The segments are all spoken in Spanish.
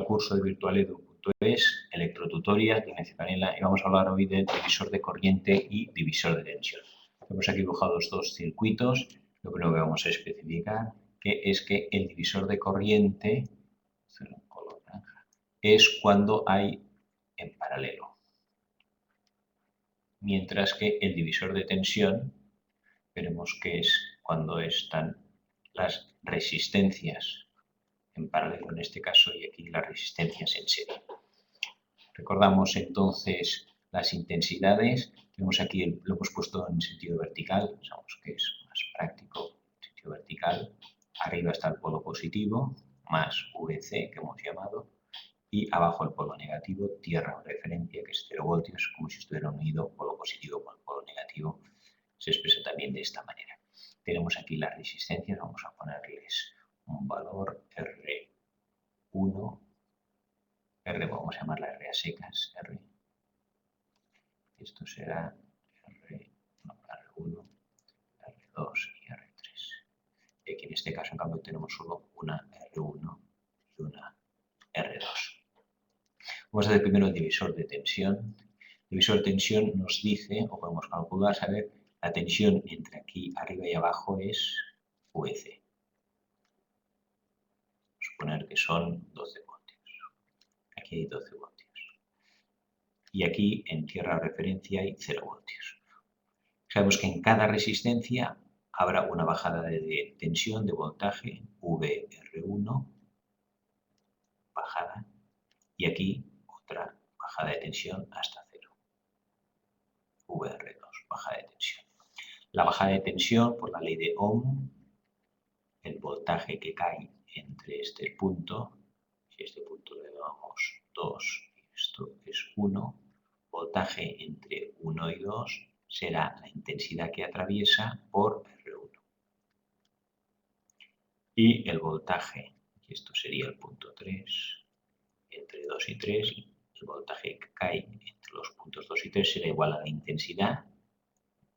curso de virtualedu.es, electrotutorial de Mecepanela, y vamos a hablar hoy del divisor de corriente y divisor de tensión. Hemos aquí dibujado los dos circuitos. Lo primero que vamos a especificar es que el divisor de corriente es cuando hay en paralelo, mientras que el divisor de tensión veremos que es cuando están las resistencias en paralelo en este caso y aquí las resistencias en serie. Recordamos entonces las intensidades. Tenemos aquí, lo hemos puesto en sentido vertical, sabemos que es más práctico en sentido vertical. Arriba está el polo positivo, más VC que hemos llamado, y abajo el polo negativo, tierra de referencia, que es 0 voltios, como si estuviera unido polo positivo con polo negativo. Se expresa también de esta manera. Tenemos aquí las resistencias, vamos a ponerles un valor R1, R, vamos a llamarla R a secas, R. Esto será R1, R2 y R3. Y aquí en este caso, en cambio, tenemos solo una R1 y una R2. Vamos a hacer primero el divisor de tensión. El divisor de tensión nos dice, o podemos calcular, saber, la tensión entre aquí arriba y abajo es VC. Suponer que son 12 voltios. Aquí hay 12 voltios. Y aquí en tierra de referencia hay 0 voltios. Sabemos que en cada resistencia habrá una bajada de tensión, de voltaje, VR1, bajada, y aquí otra bajada de tensión hasta 0, VR2, bajada de tensión. La bajada de tensión, por la ley de Ohm, el voltaje que cae entre este punto, si este punto le damos 2 y esto es 1, voltaje entre 1 y 2 será la intensidad que atraviesa por R1. Y el voltaje, y esto sería el punto 3, entre 2 y 3, el voltaje que cae entre los puntos 2 y 3 será igual a la intensidad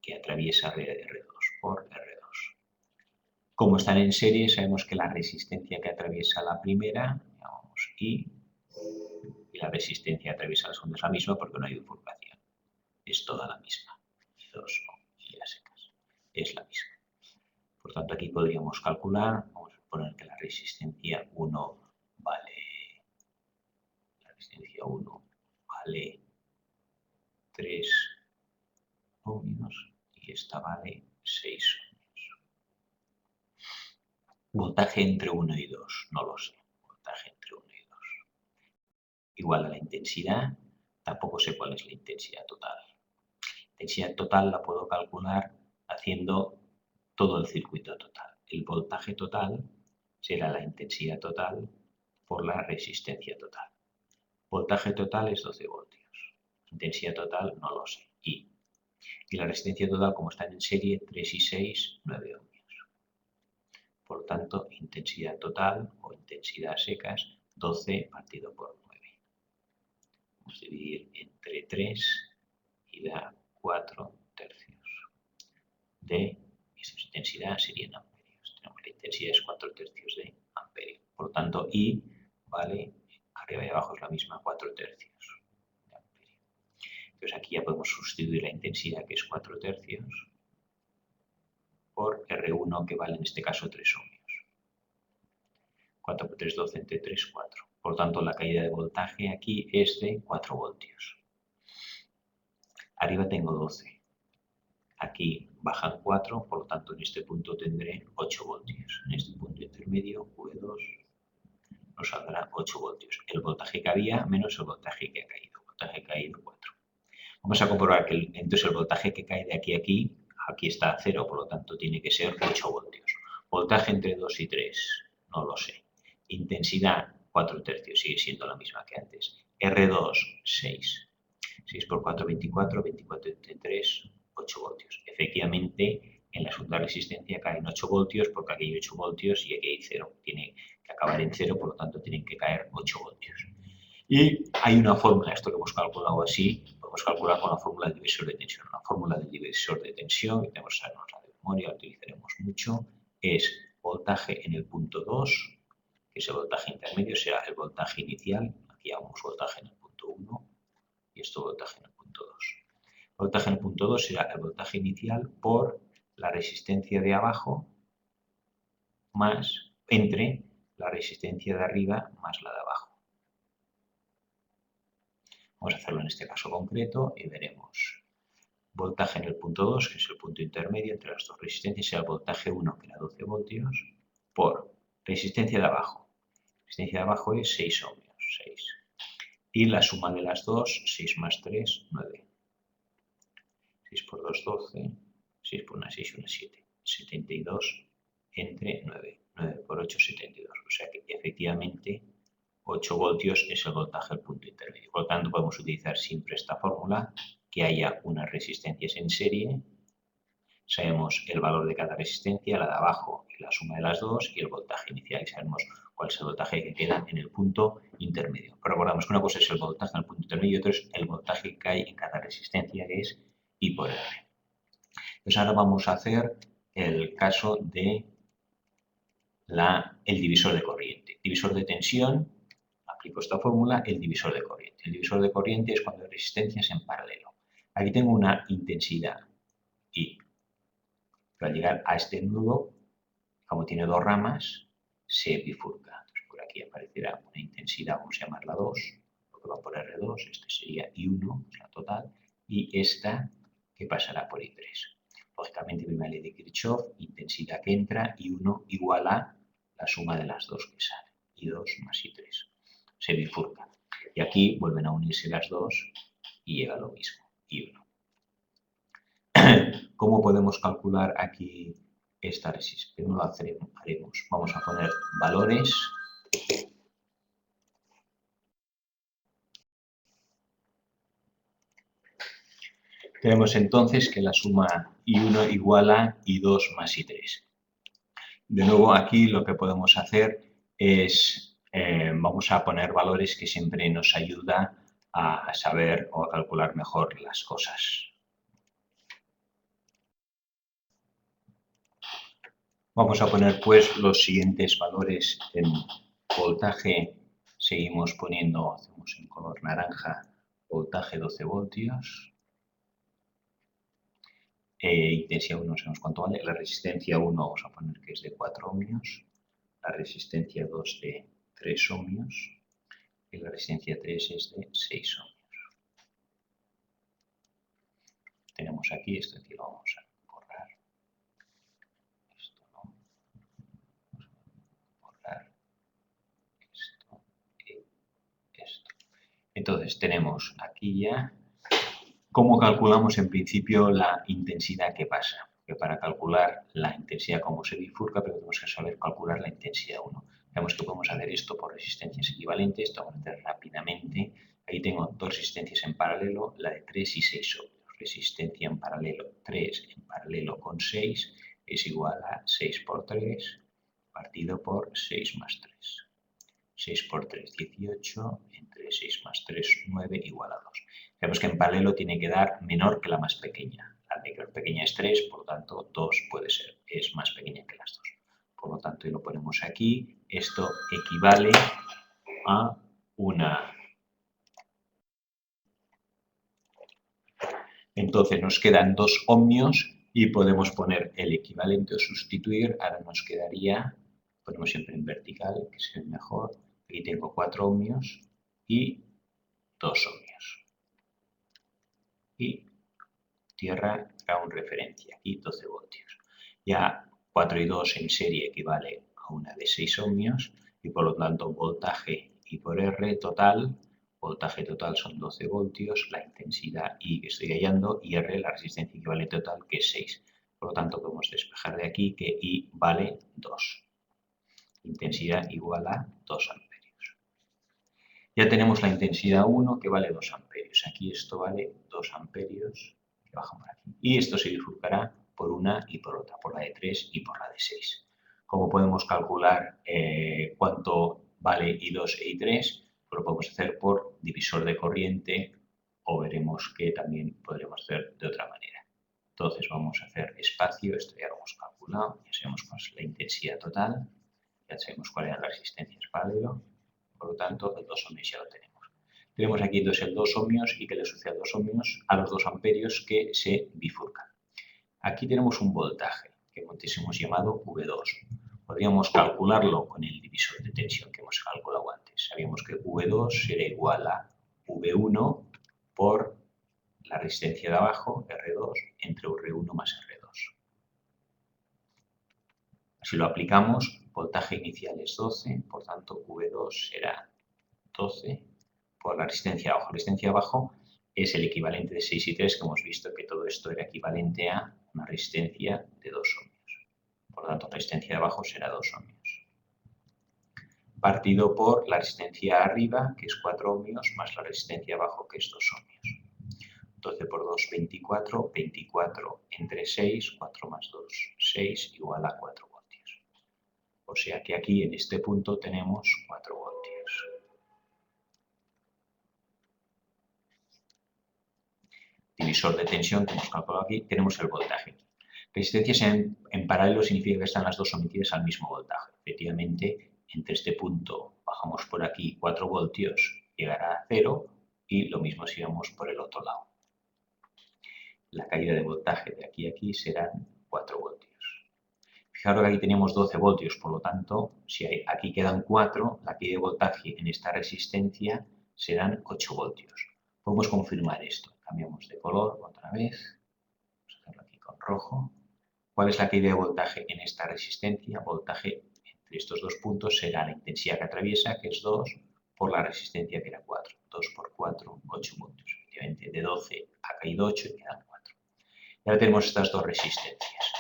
que atraviesa R2 por R2. Como están en serie, sabemos que la resistencia que atraviesa la primera, llamamos I, y la resistencia que atraviesa la segunda es la misma porque no hay bifurcación. Es toda la misma. I2 y a secas. Es la misma. Por tanto, aquí podríamos calcular, vamos a poner que la resistencia 1 vale 3 ohmios y esta vale 6 ohmios. Voltaje entre 1 y 2, no lo sé. Voltaje entre 1 y 2. Igual a la intensidad, tampoco sé cuál es la intensidad total. La intensidad total la puedo calcular haciendo todo el circuito total. El voltaje total será la intensidad total por la resistencia total. Voltaje total es 12 voltios. Intensidad total no lo sé. Y la resistencia total, como están en serie, 3 y 6, 9 ohmios. Por tanto, intensidad total o intensidad secas, 12 partido por 9. Vamos a dividir entre 3 y da 4 tercios. De esa intensidad serían amperios. Tenemos la intensidad es 4 tercios de amperio. Por tanto, I vale, arriba y abajo es la misma, 4 tercios de amperio. Entonces aquí ya podemos sustituir la intensidad, que es 4 tercios, por R1, que vale en este caso 3 ohmios. 4 por 3, 12, entre 3, 4. Por tanto, la caída de voltaje aquí es de 4 voltios. Arriba tengo 12. Aquí bajan 4, por lo tanto en este punto tendré 8 voltios. En este punto intermedio, V2, nos saldrá 8 voltios. El voltaje que había menos el voltaje que ha caído. El voltaje que ha caído 4. Vamos a comprobar que entonces el voltaje que cae de aquí a aquí está a 0, por lo tanto tiene que ser 8 voltios. Voltaje entre 2 y 3, no lo sé. Intensidad, 4 tercios, sigue siendo la misma que antes. R2, 6. 6 por 4, 24, 24 entre 3, 8 voltios. Efectivamente, en la segunda resistencia caen 8 voltios porque aquí hay 8 voltios y aquí hay 0. Tiene que acabar en 0, por lo tanto tienen que caer 8 voltios. Y hay una fórmula, esto que hemos calculado así, podemos calcular con la fórmula del divisor de tensión. La fórmula del divisor de tensión, que tenemos que sabernos la de memoria, la utilizaremos mucho, es voltaje en el punto 2, que ese voltaje intermedio será el voltaje inicial, aquí llamamos voltaje en el punto 1 y esto voltaje en el punto 2. El voltaje en el punto 2 será el voltaje inicial por la resistencia de abajo más entre la resistencia de arriba más la de abajo. Vamos a hacerlo en este caso concreto y veremos. Voltaje en el punto 2, que es el punto intermedio entre las dos resistencias, será el voltaje 1, que era 12 voltios, por resistencia de abajo. Resistencia de abajo es 6 ohmios, 6. Y la suma de las dos, 6 más 3, 9. 6 por 2, 12. 6 por 1, 6, 1, 7. 72 entre 9. 9 por 8, 72. O sea que efectivamente 8 voltios es el voltaje del punto intermedio. Por lo tanto, podemos utilizar siempre esta fórmula, que haya unas resistencias en serie. Sabemos el valor de cada resistencia, la de abajo y la suma de las dos, y el voltaje inicial. Y sabemos cuál es el voltaje que queda en el punto intermedio. Pero recordamos que una cosa es el voltaje en el punto intermedio y otra es el voltaje que hay en cada resistencia, que es I por R. Pues ahora vamos a hacer el caso de el divisor de corriente. Divisor de tensión, aplico esta fórmula, el divisor de corriente. El divisor de corriente es cuando hay resistencias en paralelo. Aquí tengo una intensidad I. Pero al llegar a este nudo, como tiene dos ramas, se bifurca. Entonces, por aquí aparecerá una intensidad, vamos a llamarla 2, lo que va por R2, este sería I1, la total, y esta que pasará por I3. Lógicamente, primera ley de Kirchhoff, intensidad que entra, I1 igual a la suma de las dos que salen, I2 más I3. Se bifurca. Y aquí vuelven a unirse las dos y llega lo mismo, I1. ¿Cómo podemos calcular aquí esta resistencia? Primero lo haremos. Vamos a poner valores. Tenemos entonces que la suma I1 igual a I2 más I3. De nuevo, aquí lo que podemos hacer es, vamos a poner valores que siempre nos ayuda a saber o a calcular mejor las cosas. Vamos a poner pues los siguientes valores en voltaje. Seguimos poniendo, hacemos en color naranja, voltaje 12 voltios. Intensidad 1 no sabemos cuánto vale. La resistencia 1 vamos a poner que es de 4 ohmios. La resistencia 2 de 3 ohmios. Y la resistencia 3 es de 6 ohmios. Tenemos aquí, esto aquí lo vamos a borrar. Esto no. Vamos a borrar esto y esto. Entonces tenemos aquí ya cómo calculamos en principio la intensidad que pasa. Que para calcular la intensidad como se bifurca, pero tenemos que saber calcular la intensidad 1. Vemos que podemos hacer esto por resistencias equivalentes. Esto vamos a hacer rápidamente. Ahí tengo dos resistencias en paralelo, la de 3 y 6 ohmios. Resistencia en paralelo 3 en paralelo con 6 es igual a 6 por 3 partido por 6 más 3. 6 por 3, 18, entre 6 más 3, 9, igual a 2. Vemos que en paralelo tiene que dar menor que la más pequeña. La menor pequeña es 3, por lo tanto 2 puede ser, es más pequeña que las 2. Por lo tanto, y lo ponemos aquí, esto equivale a una. Entonces nos quedan 2 ohmios y podemos poner el equivalente o sustituir. Ahora nos quedaría, ponemos siempre en vertical, que es el mejor. Aquí tengo 4 ohmios y 2 ohmios. Y tierra ground referencia, aquí 12 voltios. Ya 4 y 2 en serie equivale a una de 6 ohmios y por lo tanto voltaje I por R total, voltaje total son 12 voltios, la intensidad I que estoy hallando y R la resistencia equivalente total que es 6. Por lo tanto podemos despejar de aquí que I vale 2. Intensidad igual a 2 amperios. Ya tenemos la intensidad 1 que vale 2 amperios. Aquí esto vale 2 amperios. Que baja por aquí. Y esto se bifurcará por una y por otra, por la de 3 y por la de 6. ¿Cómo podemos calcular cuánto vale I2 e I3? Pues lo podemos hacer por divisor de corriente o veremos que también podremos hacer de otra manera. Entonces vamos a hacer espacio, esto ya lo hemos calculado, ya sabemos cuál es la intensidad total. Ya sabemos cuál eran las resistencias paralelo, por lo tanto el 2 ohmios ya lo tenemos. Tenemos aquí entonces el 2 ohmios y que le sucede a 2 ohmios a los 2 amperios que se bifurcan. Aquí tenemos un voltaje que antes hemos llamado V2. Podríamos calcularlo con el divisor de tensión que hemos calculado antes. Sabíamos que V2 será igual a V1 por la resistencia de abajo, R2, entre R1 más R2. Si lo aplicamos, voltaje inicial es 12, por tanto V2 será 12 por la resistencia de abajo. La resistencia de abajo es el equivalente de 6 y 3, que hemos visto que todo esto era equivalente a una resistencia de 2 ohmios. Por lo tanto, la resistencia de abajo será 2 ohmios. Partido por la resistencia arriba, que es 4 ohmios, más la resistencia de abajo, que es 2 ohmios. 12 por 2, 24. 24 entre 6, 4 más 2, 6, igual a 4 voltios. O sea que aquí, en este punto, tenemos 4 voltios. Divisor de tensión que hemos calculado aquí, tenemos el voltaje. Resistencias en paralelo significa que están las dos sometidas al mismo voltaje. Efectivamente, entre este punto bajamos por aquí 4 voltios, llegará a 0 y lo mismo si vamos por el otro lado. La caída de voltaje de aquí a aquí serán 4 voltios. Fijaros que aquí tenemos 12 voltios, por lo tanto, si aquí quedan 4, la caída de voltaje en esta resistencia serán 8 voltios. Podemos confirmar esto. Cambiamos de color otra vez. Vamos a hacerlo aquí con rojo. ¿Cuál es la caída de voltaje en esta resistencia? Voltaje entre estos dos puntos será la intensidad que atraviesa, que es 2, por la resistencia, que era 4. 2 por 4, 8 voltios. Efectivamente, de 12 ha caído 8 y quedan 4. Y ahora tenemos estas dos resistencias.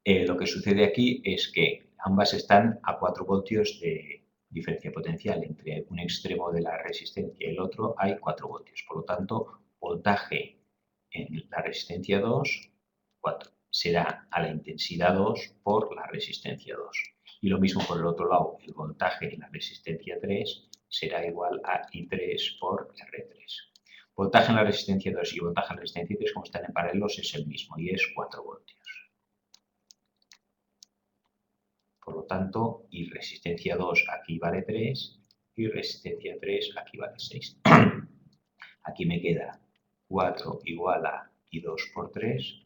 Lo que sucede aquí es que ambas están a 4 voltios de diferencia potencial. Entre un extremo de la resistencia y el otro hay 4 voltios. Por lo tanto, voltaje en la resistencia 2, 4. Será a la intensidad 2 por la resistencia 2. Y lo mismo por el otro lado, el voltaje en la resistencia 3 será igual a I3 por R3. Voltaje en la resistencia 2 y voltaje en la resistencia 3, como están en paralelos, es el mismo y es 4 voltios. Por lo tanto, y resistencia 2 aquí vale 3 y resistencia 3 aquí vale 6. Aquí me queda 4 igual a I2 por 3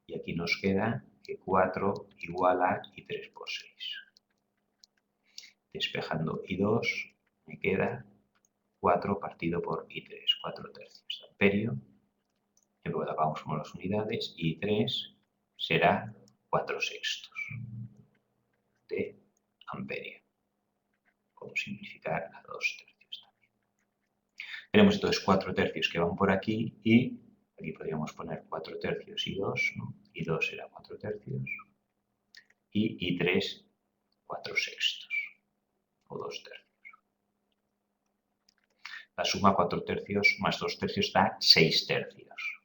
y aquí nos queda que 4 igual a I3 por 6. Despejando I2 me queda 4 partido por I3, 4 tercios de amperio. Y luego vamos como las unidades y I3 será 4 sextos de amperio. Podemos simplificar a 2 tercios también. Tenemos entonces 4 tercios que van por aquí y aquí podríamos poner 4 tercios y 2, ¿no? Y 2 será 4 tercios y 3 4 sextos o 2 tercios. La suma 4 tercios más 2 tercios da 6 tercios.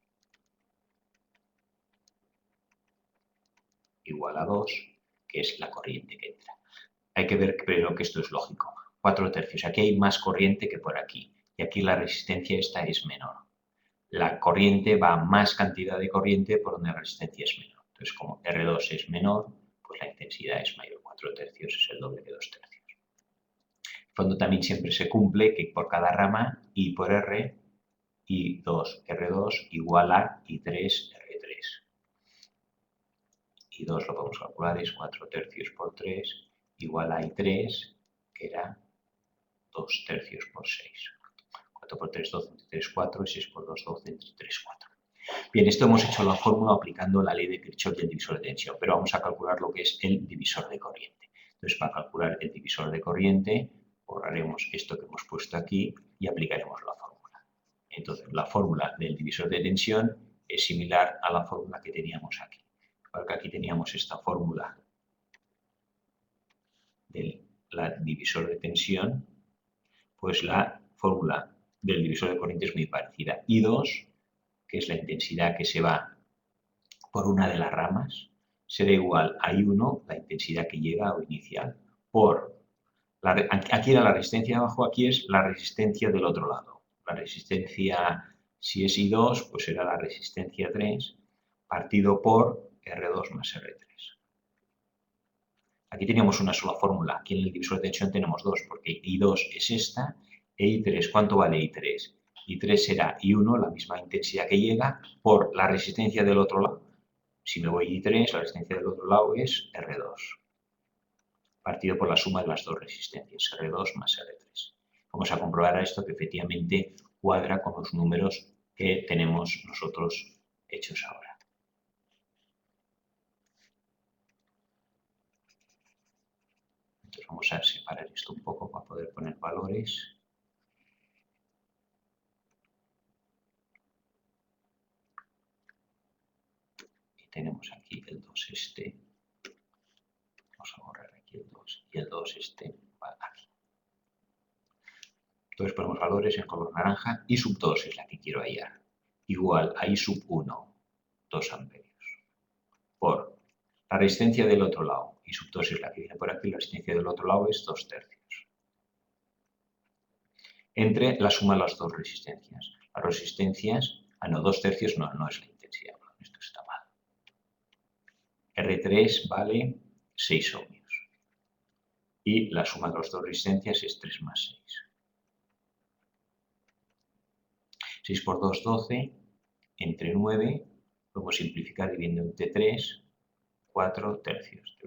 Igual a 2, que es la corriente que entra. Hay que ver primero que esto es lógico. 4 tercios. Aquí hay más corriente que por aquí. Y aquí la resistencia esta es menor. La corriente va a más cantidad de corriente por donde la resistencia es menor. Entonces, como R2 es menor, pues la intensidad es mayor. 4 tercios es el doble que 2 tercios. En el fondo también siempre se cumple que por cada rama I por R, I2 R2 igual a I3 R3. I2 lo podemos calcular, es 4 tercios por 3 igual a I3, que era 2 tercios por 6. 4 por 3, 12, entre 3, 4, y 6 por 2, 12, entre 3, 4. Bien, esto hemos hecho la fórmula aplicando la ley de Kirchhoff del divisor de tensión, pero vamos a calcular lo que es el divisor de corriente. Entonces, para calcular el divisor de corriente, borraremos esto que hemos puesto aquí y aplicaremos la fórmula. Entonces, la fórmula del divisor de tensión es similar a la fórmula que teníamos aquí. Porque aquí teníamos esta fórmula del divisor de tensión, pues la fórmula del divisor de corriente es muy parecida. I2, que es la intensidad que se va por una de las ramas, será igual a I1, la intensidad que llega o inicial, por, aquí era la resistencia de abajo, aquí es la resistencia del otro lado. La resistencia, si es I2, pues será la resistencia 3, partido por R2 más R3. Aquí teníamos una sola fórmula. Aquí en el divisor de tensión tenemos dos, porque I2 es esta e I3. ¿Cuánto vale I3? I3 será I1, la misma intensidad que llega, por la resistencia del otro lado. Si me voy I3, la resistencia del otro lado es R2, partido por la suma de las dos resistencias, R2 más R3. Vamos a comprobar a esto que efectivamente cuadra con los números que tenemos nosotros hechos ahora. Entonces vamos a separar esto un poco para poder poner valores. Y tenemos aquí el 2 este. Vamos a borrar aquí el 2 y el 2 este va aquí. Entonces ponemos valores en color naranja. I sub 2 es la que quiero hallar. Igual a I sub 1, 2 amperios. Por la resistencia del otro lado. I sub 2 es la que viene por aquí. La resistencia del otro lado es 2 tercios. Entre la suma de las dos resistencias. Las resistencias, 2 tercios no es la intensidad. Esto está mal. R3 vale 6 ohmios. Y la suma de las dos resistencias es 3 más 6. 6 por 2, 12, entre 9, podemos simplificar dividiendo entre 3, 4 tercios.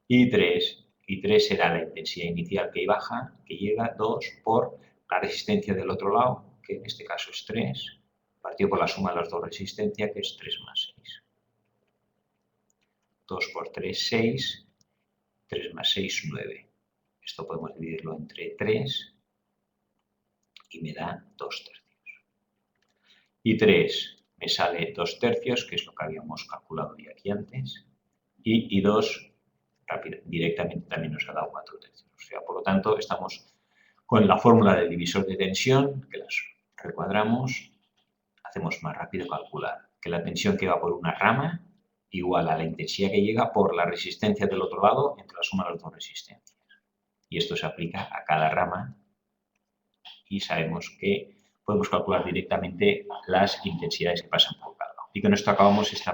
Y 3 será la intensidad inicial que baja, que llega, 2 por la resistencia del otro lado, que en este caso es 3, partido por la suma de las dos resistencias, que es 3 más 6. 2 por 3, 6, 3 más 6, 9. Esto podemos dividirlo entre 3 y me da 2 tercios. Y 3 me sale 2 tercios, que es lo que habíamos calculado ya aquí antes, y 2 directamente también nos ha dado 4 tercios. O sea, por lo tanto, estamos con la fórmula del divisor de tensión, que las recuadramos, hacemos más rápido calcular que la tensión que va por una rama igual a la intensidad que llega por la resistencia del otro lado entre la suma de las dos resistencias. Y esto se aplica a cada rama y sabemos que podemos calcular directamente las intensidades que pasan por cada lado. Y con esto acabamos esta